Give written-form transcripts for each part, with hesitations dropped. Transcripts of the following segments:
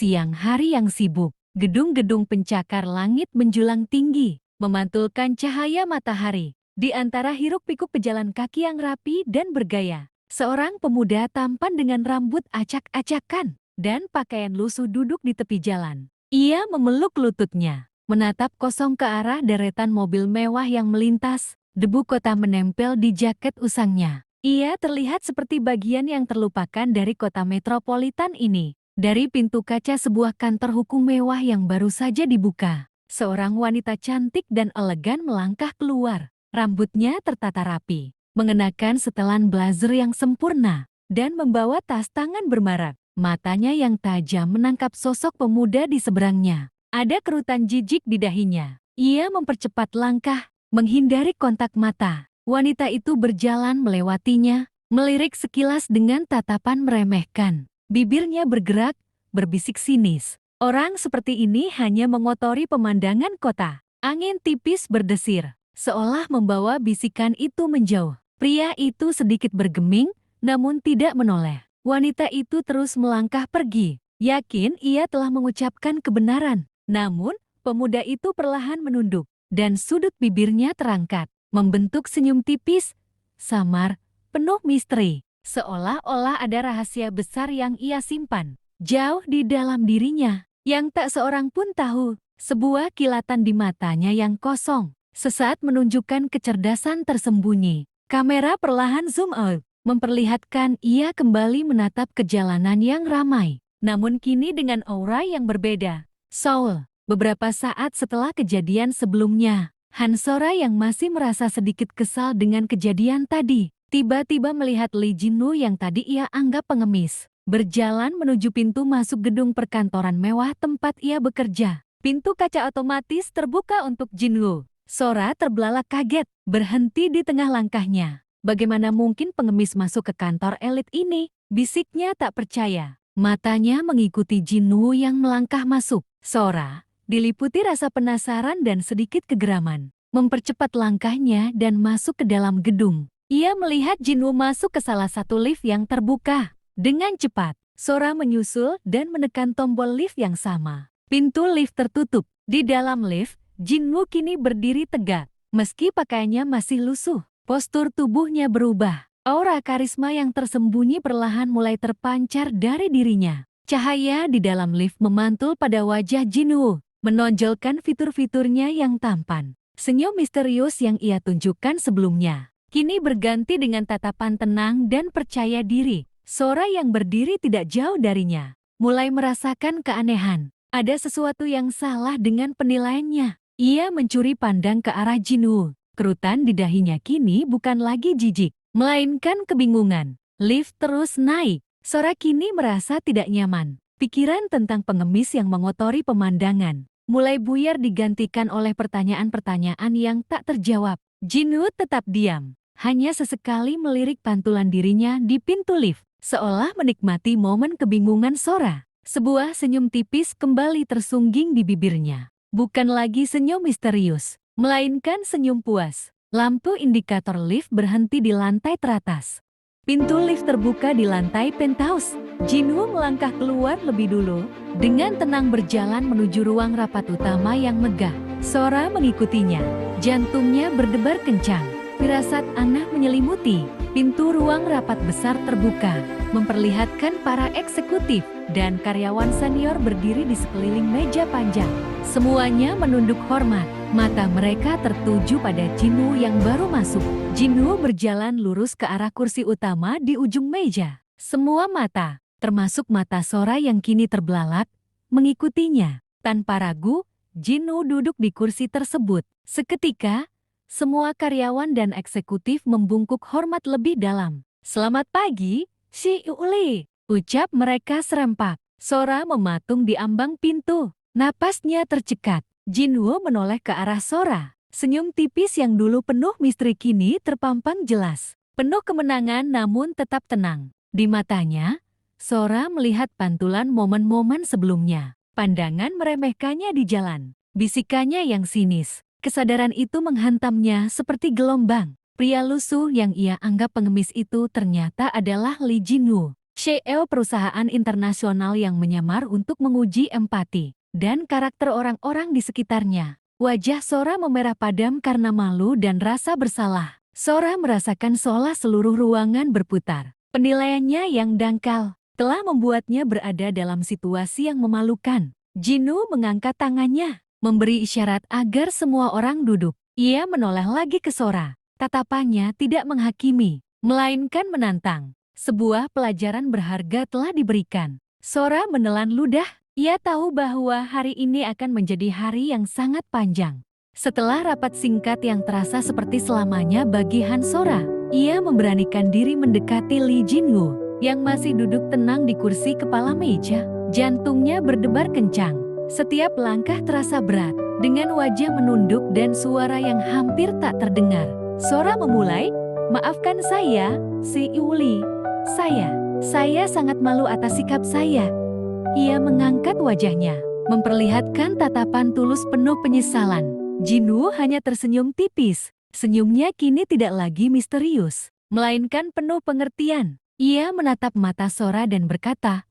Siang hari yang sibuk, gedung-gedung pencakar langit menjulang tinggi, memantulkan cahaya matahari. Di antara hiruk-pikuk pejalan kaki yang rapi dan bergaya, seorang pemuda tampan dengan rambut acak-acakan dan pakaian lusuh duduk di tepi jalan. Ia memeluk lututnya, menatap kosong ke arah deretan mobil mewah yang melintas. Debu kota menempel di jaket usangnya. Ia terlihat seperti bagian yang terlupakan dari kota metropolitan ini. Dari pintu kaca sebuah kantor hukum mewah yang baru saja dibuka, seorang wanita cantik dan elegan melangkah keluar. Rambutnya tertata rapi, mengenakan setelan blazer yang sempurna, dan membawa tas tangan bermerek. Matanya yang tajam menangkap sosok pemuda di seberangnya. Ada kerutan jijik di dahinya. Ia mempercepat langkah, menghindari kontak mata. Wanita itu berjalan melewatinya, melirik sekilas dengan tatapan meremehkan. Bibirnya bergerak, berbisik sinis. Orang seperti ini hanya mengotori pemandangan kota. Angin tipis berdesir, seolah membawa bisikan itu menjauh. Pria itu sedikit bergeming, namun tidak menoleh. Wanita itu terus melangkah pergi, yakin ia telah mengucapkan kebenaran. Namun, pemuda itu perlahan menunduk, dan sudut bibirnya terangkat, membentuk senyum tipis, samar, penuh misteri. Seolah-olah ada rahasia besar yang ia simpan, jauh di dalam dirinya, yang tak seorang pun tahu. Sebuah kilatan di matanya yang kosong, sesaat menunjukkan kecerdasan tersembunyi. Kamera perlahan zoom out, memperlihatkan ia kembali menatap kejalanan yang ramai. Namun kini dengan aura yang berbeda. Seoul, beberapa saat setelah kejadian sebelumnya, Han Sora yang masih merasa sedikit kesal dengan kejadian tadi, tiba-tiba melihat Lee Jin-woo yang tadi ia anggap pengemis, berjalan menuju pintu masuk gedung perkantoran mewah tempat ia bekerja. Pintu kaca otomatis terbuka untuk Jin-woo. Sora terbelalak kaget, berhenti di tengah langkahnya. Bagaimana mungkin pengemis masuk ke kantor elit ini? Bisiknya tak percaya. Matanya mengikuti Jin-woo yang melangkah masuk. Sora diliputi rasa penasaran dan sedikit kegeraman, mempercepat langkahnya dan masuk ke dalam gedung. Ia melihat Jin-woo masuk ke salah satu lift yang terbuka. Dengan cepat, Sora menyusul dan menekan tombol lift yang sama. Pintu lift tertutup. Di dalam lift, Jin-woo kini berdiri tegak. Meski pakaiannya masih lusuh, postur tubuhnya berubah. Aura karisma yang tersembunyi perlahan mulai terpancar dari dirinya. Cahaya di dalam lift memantul pada wajah Jin-woo, menonjolkan fitur-fiturnya yang tampan. Senyum misterius yang ia tunjukkan sebelumnya kini berganti dengan tatapan tenang dan percaya diri. Sora yang berdiri tidak jauh darinya mulai merasakan keanehan. Ada sesuatu yang salah dengan penilaiannya. Ia mencuri pandang ke arah Jin-woo. Kerutan di dahinya kini bukan lagi jijik, melainkan kebingungan. Lift terus naik. Sora kini merasa tidak nyaman. Pikiran tentang pengemis yang mengotori pemandangan mulai buyar digantikan oleh pertanyaan-pertanyaan yang tak terjawab. Jin-woo tetap diam, hanya sesekali melirik pantulan dirinya di pintu lift, seolah menikmati momen kebingungan Sora. Sebuah senyum tipis kembali tersungging di bibirnya. Bukan lagi senyum misterius, melainkan senyum puas. Lampu indikator lift berhenti di lantai teratas. Pintu lift terbuka di lantai penthouse. Jin-woo melangkah keluar lebih dulu, dengan tenang berjalan menuju ruang rapat utama yang megah. Sora mengikutinya, jantungnya berdebar kencang. Firasat aneh menyelimuti. Pintu ruang rapat besar terbuka, memperlihatkan para eksekutif dan karyawan senior berdiri di sekeliling meja panjang. Semuanya menunduk hormat. Mata mereka tertuju pada Jin-woo yang baru masuk. Jin-woo berjalan lurus ke arah kursi utama di ujung meja. Semua mata, termasuk mata Sora yang kini terbelalak, mengikutinya. Tanpa ragu, Jin-woo duduk di kursi tersebut. Seketika, semua karyawan dan eksekutif membungkuk hormat lebih dalam. "Selamat pagi, Si Uli," ucap mereka serempak. Sora mematung di ambang pintu. Napasnya tercekat. Jin-woo menoleh ke arah Sora. Senyum tipis yang dulu penuh misteri kini terpampang jelas. Penuh kemenangan namun tetap tenang. Di matanya, Sora melihat pantulan momen-momen sebelumnya. Pandangan meremehkannya di jalan. Bisikannya yang sinis. Kesadaran itu menghantamnya seperti gelombang. Pria lusuh yang ia anggap pengemis itu ternyata adalah Lee Jin-woo. CEO perusahaan internasional yang menyamar untuk menguji empati dan karakter orang-orang di sekitarnya. Wajah Sora memerah padam karena malu dan rasa bersalah. Sora merasakan seolah seluruh ruangan berputar. Penilaiannya yang dangkal telah membuatnya berada dalam situasi yang memalukan. Jinwoo mengangkat tangannya, memberi isyarat agar semua orang duduk. Ia menoleh lagi ke Sora. Tatapannya tidak menghakimi, melainkan menantang. Sebuah pelajaran berharga telah diberikan. Sora menelan ludah. Ia tahu bahwa hari ini akan menjadi hari yang sangat panjang. Setelah rapat singkat yang terasa seperti selamanya bagi Han Sora, ia memberanikan diri mendekati Lee Jinwoo yang masih duduk tenang di kursi kepala meja. Jantungnya berdebar kencang. Setiap langkah terasa berat. Dengan wajah menunduk dan suara yang hampir tak terdengar, Sora memulai, "Maafkan saya, CEO Lee. Saya sangat malu atas sikap saya." Ia mengangkat wajahnya, memperlihatkan tatapan tulus penuh penyesalan. Jinwoo hanya tersenyum tipis. Senyumnya kini tidak lagi misterius, melainkan penuh pengertian. Ia menatap mata Sora dan berkata,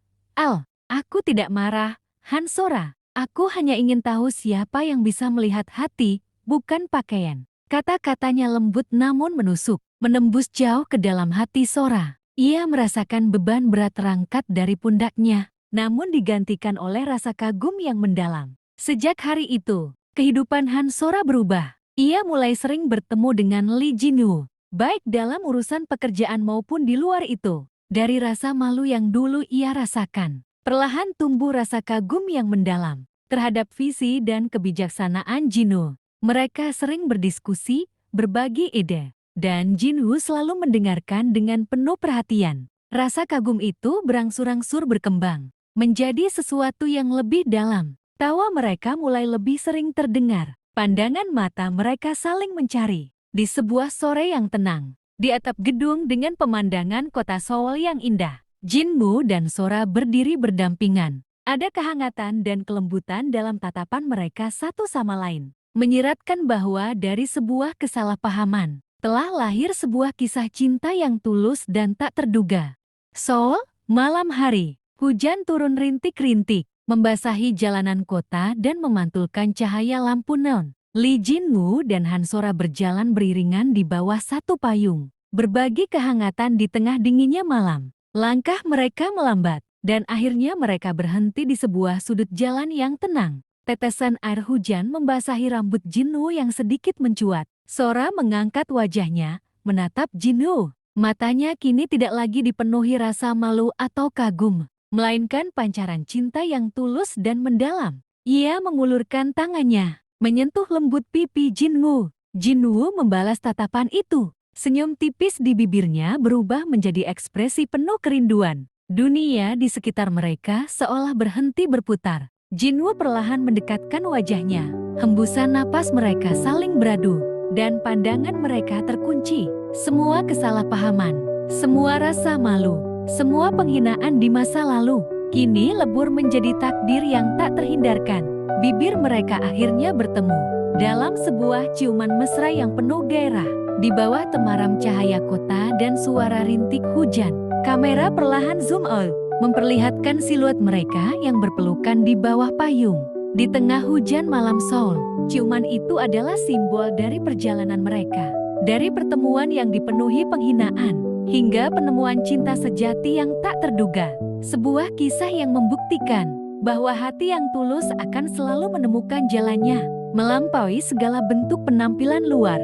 Aku tidak marah, Han Sora. Aku hanya ingin tahu siapa yang bisa melihat hati, bukan pakaian." Kata-katanya lembut namun menusuk, menembus jauh ke dalam hati Sora. Ia merasakan beban berat terangkat dari pundaknya, namun digantikan oleh rasa kagum yang mendalam. Sejak hari itu, kehidupan Han Sora berubah. Ia mulai sering bertemu dengan Lee Jinwoo, baik dalam urusan pekerjaan maupun di luar itu. Dari rasa malu yang dulu ia rasakan, perlahan tumbuh rasa kagum yang mendalam terhadap visi dan kebijaksanaan Jinwoo. Mereka sering berdiskusi, berbagi ide, dan Jinwoo selalu mendengarkan dengan penuh perhatian. Rasa kagum itu berangsur-angsur berkembang menjadi sesuatu yang lebih dalam. Tawa mereka mulai lebih sering terdengar. Pandangan mata mereka saling mencari. Di sebuah sore yang tenang, di atap gedung dengan pemandangan kota Seoul yang indah, Jinwoo dan Sora berdiri berdampingan. Ada kehangatan dan kelembutan dalam tatapan mereka satu sama lain, menyiratkan bahwa dari sebuah kesalahpahaman telah lahir sebuah kisah cinta yang tulus dan tak terduga. Seoul, malam hari, hujan turun rintik-rintik, membasahi jalanan kota dan memantulkan cahaya lampu neon. Lee Jinwoo dan Han Sora berjalan beriringan di bawah satu payung, berbagi kehangatan di tengah dinginnya malam. Langkah mereka melambat, dan akhirnya mereka berhenti di sebuah sudut jalan yang tenang. Tetesan air hujan membasahi rambut Jinwoo yang sedikit mencuat. Sora mengangkat wajahnya, menatap Jinwoo. Matanya kini tidak lagi dipenuhi rasa malu atau kagum, melainkan pancaran cinta yang tulus dan mendalam. Ia mengulurkan tangannya, menyentuh lembut pipi Jinwoo. Jinwoo membalas tatapan itu. Senyum tipis di bibirnya berubah menjadi ekspresi penuh kerinduan. Dunia di sekitar mereka seolah berhenti berputar. Jinwoo perlahan mendekatkan wajahnya. Hembusan napas mereka saling beradu, dan pandangan mereka terkunci. Semua kesalahpahaman, semua rasa malu, semua penghinaan di masa lalu, kini lebur menjadi takdir yang tak terhindarkan. Bibir mereka akhirnya bertemu dalam sebuah ciuman mesra yang penuh gairah. Di bawah temaram cahaya kota dan suara rintik hujan, kamera perlahan zoom out, memperlihatkan siluet mereka yang berpelukan di bawah payung. Di tengah hujan malam Seoul, ciuman itu adalah simbol dari perjalanan mereka. Dari pertemuan yang dipenuhi penghinaan, hingga penemuan cinta sejati yang tak terduga. Sebuah kisah yang membuktikan bahwa hati yang tulus akan selalu menemukan jalannya, melampaui segala bentuk penampilan luar.